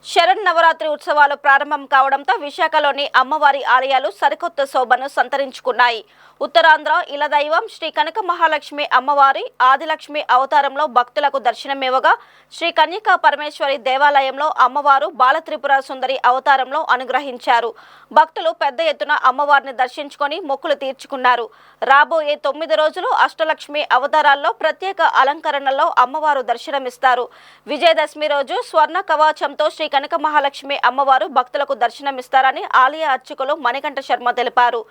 శరన్నవరాత్రి ఉత్సవాలు ప్రారంభం కావడంతో విశాఖలోని అమ్మవారి ఆలయాలు సరికొత్త శోభను సంతరించుకున్నాయి. ఉత్తరాంధ్ర ఇలదైవం శ్రీ కనక మహాలక్ష్మి అమ్మవారి ఆదిలక్ష్మి అవతారంలో భక్తులకు దర్శనమివ్వగా శ్రీ కన్యకా పరమేశ్వరి దేవాలయంలో అమ్మవారు బాలత్రిపుర సుందరి అవతారంలో అనుగ్రహించారు. భక్తులు పెద్ద ఎత్తున అమ్మవారిని దర్శించుకొని మొక్కులు తీర్చుకున్నారు. రాబోయే 9 రోజులు అష్టలక్ష్మి అవతారాల్లో ప్రత్యేక అలంకరణలో అమ్మవారు దర్శనమిస్తారు. విజయదశమి రోజు స్వర్ణ కవచంతో శ్రీ కనక మహాలక్ష్మి అమ్మవారు భక్తులకు దర్శనమిస్తారని ఆలయ అర్చకులు మణికంఠ శర్మ తెలిపారు.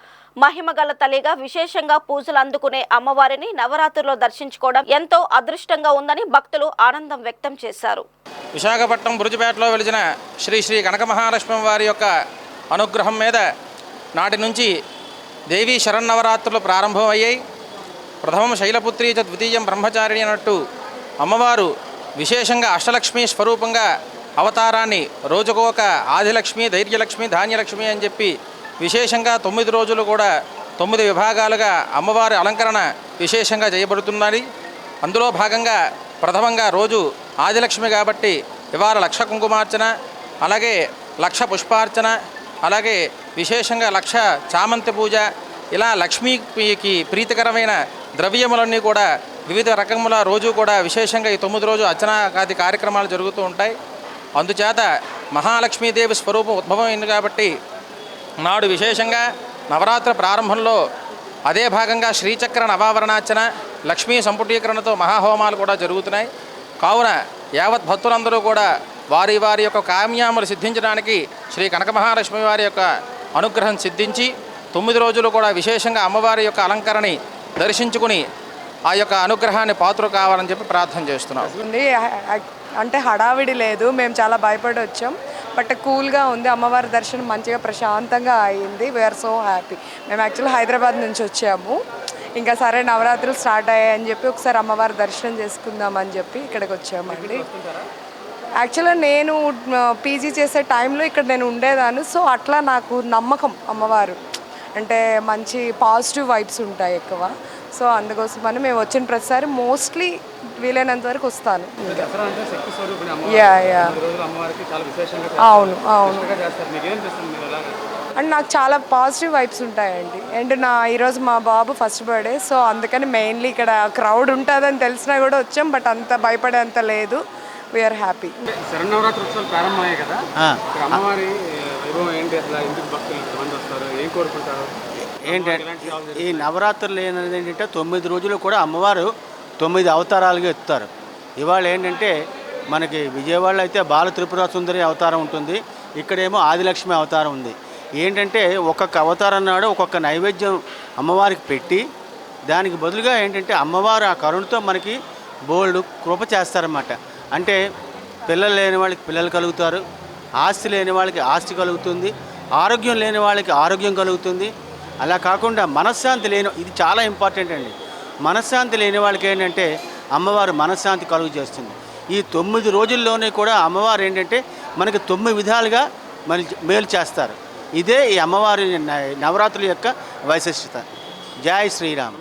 మహిమగల తల్లిగా విశేషంగా పూజలు అందుకునే అమ్మవారిని నవరాత్రుల్లో దర్శించుకోవడం ఎంతో అదృష్టంగా ఉందని భక్తులు ఆనందం వ్యక్తం చేశారు. విశాఖపట్నం బురుజుపేటలో వెలిసిన శ్రీ శ్రీ కనక మహాలక్ష్మి వారి యొక్క అనుగ్రహం మీద నాటి నుంచి దేవీ శరన్నవరాత్రులు ప్రారంభమయ్యాయి. ప్రథమం శైలపుత్రి చ ద్వితీయం బ్రహ్మచారిణి అన్నట్టు అమ్మవారు విశేషంగా అష్టలక్ష్మి స్వరూపంగా అవతారాన్ని రోజుకొక ఆదిలక్ష్మి, ధైర్యలక్ష్మి, ధాన్యలక్ష్మి అని చెప్పి విశేషంగా 9 రోజులు కూడా 9 విభాగాలుగా అమ్మవారి అలంకరణ విశేషంగా చేయబడుతున్నది. అందులో భాగంగా ప్రథమంగా రోజు ఆదిలక్ష్మి కాబట్టి ఇవాళ 1,00,000 కుంకుమార్చన, అలాగే 1,00,000 పుష్పార్చన, అలాగే విశేషంగా 1,00,000 చామంతి పూజ, ఇలా లక్ష్మీకి ప్రీతికరమైన ద్రవ్యములన్నీ కూడా వివిధ రకముల రోజు కూడా విశేషంగా ఈ 9 రోజు అర్చనాది కార్యక్రమాలు జరుగుతూ ఉంటాయి. అందుచేత మహాలక్ష్మీదేవి స్వరూపం ఉద్భవమైంది కాబట్టి నాడు విశేషంగా నవరాత్రి ప్రారంభంలో అదే భాగంగా శ్రీచక్ర నవావరణార్చన, లక్ష్మీ సంపుటీకరణతో మహాహోమాలు కూడా జరుగుతున్నాయి. కావున యావత్ భక్తులందరూ కూడా వారి వారి యొక్క కామ్యాములు సిద్ధించడానికి శ్రీ కనక మహాలక్ష్మి వారి యొక్క అనుగ్రహం సిద్ధించి 9 రోజులు కూడా విశేషంగా అమ్మవారి యొక్క అలంకరణని దర్శించుకుని ఆ యొక్క అనుగ్రహాన్ని పాత్ర కావాలని చెప్పి ప్రార్థన చేస్తున్నాం. అంటే హడావిడి లేదు, మేము చాలా భయపడి వచ్చాం. బట్ కూల్గా ఉంది. అమ్మవారి దర్శనం మంచిగా ప్రశాంతంగా అయింది. We're so happy. మేము యాక్చువల్లీ హైదరాబాద్ నుంచి వచ్చాము. ఇంకా సరే నవరాత్రులు స్టార్ట్ అయ్యాయని చెప్పి ఒకసారి అమ్మవారి దర్శనం చేసుకుందామని చెప్పి ఇక్కడికి వచ్చామండి. యాక్చువల్గా నేను పీజీ చేసే టైంలో ఇక్కడ నేను ఉండేదాన్ని. సో అట్లా నాకు నమ్మకం అమ్మవారు అంటే మంచి పాజిటివ్ వైబ్స్ ఉంటాయి ఎక్కువ. సో అందుకోసమని మేము వచ్చిన ప్రతిసారి మోస్ట్లీ వీలైనంత వరకు వస్తాను. యా యా అవును అవును. అండ్ నాకు చాలా పాజిటివ్ వైబ్స్ ఉంటాయండి. అండ్ ఈరోజు మా బాబు ఫస్ట్ బర్త్డే. సో అందుకని మెయిన్లీ ఇక్కడ క్రౌడ్ ఉంటుందని తెలిసినా కూడా వచ్చాం. బట్ అంత భయపడేంత లేదు. We are happy. శరన్నవరాత్రి ఉత్సవాలు ప్రారంభమయ్యాయి కదా, అమ్మవారి వైభవం ఏంటి, అసలు ఇంటికి భక్తులు ఎంతమంది వస్తారు, ఏం కోరుకుంటారు ఏంటంటే ఈ నవరాత్రులు ఏంటంటే 9 రోజులు కూడా అమ్మవారు 9 అవతారాలుగా ఎత్తుతారు. ఇవాళ ఏంటంటే మనకి విజయవాడలో అయితే బాల త్రిపుర సుందరి అవతారం ఉంటుంది, ఇక్కడేమో ఆదిలక్ష్మి అవతారం ఉంది. ఏంటంటే ఒక్కొక్క అవతారం నాడు ఒక్కొక్క నైవేద్యం అమ్మవారికి పెట్టి దానికి బదులుగా ఏంటంటే అమ్మవారు ఆ కరుణతో మనకి బోల్డ్ కృప చేస్తారన్నమాట. అంటే పిల్లలు లేని వాళ్ళకి పిల్లలు కలుగుతారు, ఆస్తి లేని వాళ్ళకి ఆస్తి కలుగుతుంది, ఆరోగ్యం లేని వాళ్ళకి ఆరోగ్యం కలుగుతుంది. అలా కాకుండా మనశ్శాంతి లేని, ఇది చాలా ఇంపార్టెంట్ అండి, మనశ్శాంతి లేని వాళ్ళకి ఏంటంటే అమ్మవారు మనశ్శాంతి కలుగు చేస్తుంది. ఈ 9 రోజుల్లోనే కూడా అమ్మవారు ఏంటంటే మనకి 9 విధాలుగా మేలు చేస్తారు. ఇదే ఈ అమ్మవారి నవరాత్రుల యొక్క వైశిష్టత. జై శ్రీరామ్.